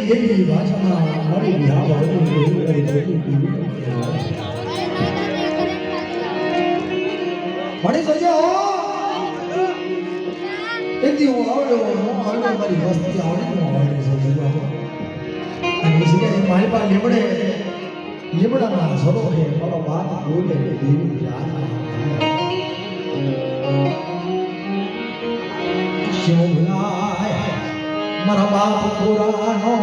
એવી ભાષામાં મારી વિહાર મળી જજો એથી હું આવડો મારી વસ્તી આવડી અને સિવાય મારી પાસે લીમડાના સરો છે મારો વાત બોલે દેવી શિવલાય મારા બાપ પુરાનો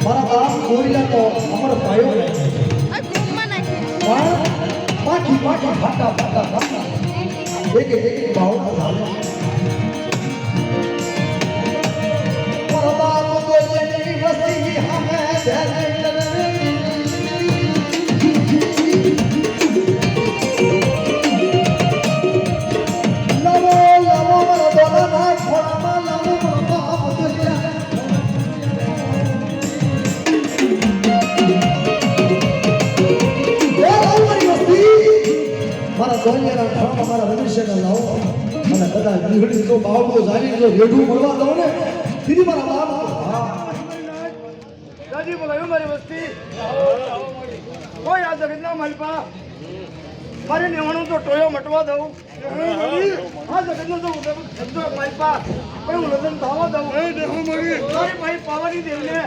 મારા બાપ કોઈલા તો અમારો પાયો પાકી ફાટા એક બાવડા ઝાલે મારા બાપ કોઈલાની વસ્તી હમે મારા ભવિષ્યને લાવો અને કદાચ નીકળી તો બાવડો જાણી જો રેઢું મળવા દો ને દીદી મારા બાપ દાદી બોલાયો મારી વસ્તી કોઈ આ જગતના માલપા મારે નેવાનું તો ટોયો મટવા દઉં આ જગતનો તો શબ્દો માલપા કોઈ હું લગ્ન થવા દઉં મારી ભાઈ પાવાની દેવને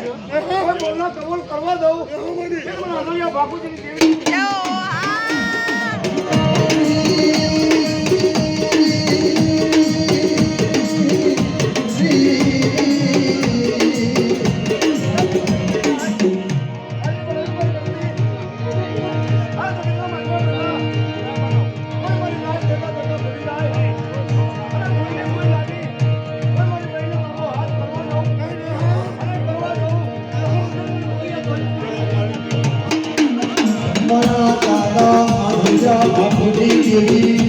કોઈ બોલના કબૂલ કરવા દઉં મને બાપુજીની દેવી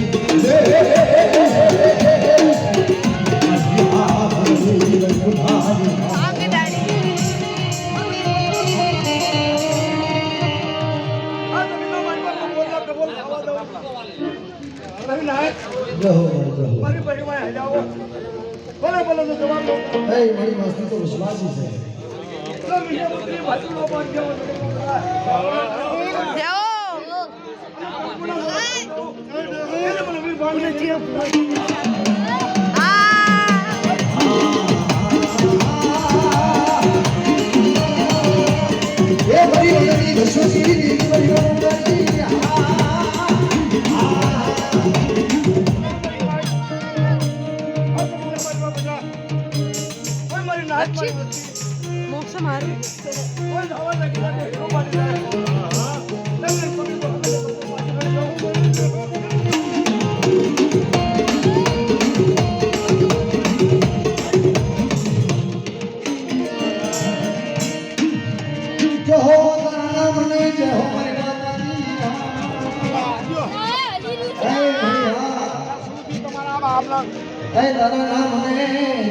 વિશ્વાસી છે મોક્ષ મારું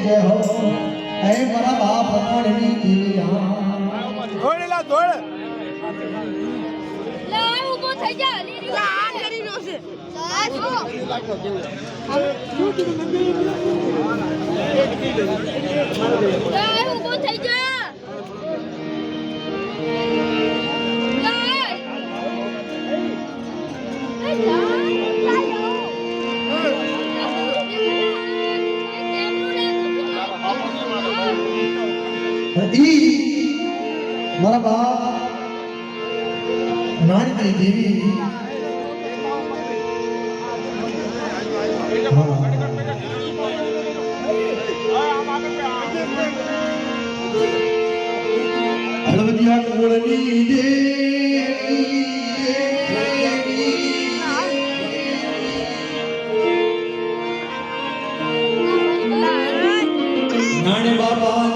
જય હો હે મારા બાપ રમણની દીવા ધોળેલા ધોળ લા ઉભો થઈ જા લા કરી નો છે લા ઉભો થઈ જા મારા બાપ નાની દેવી હળવદિયા કોળની દેવી અને બાપા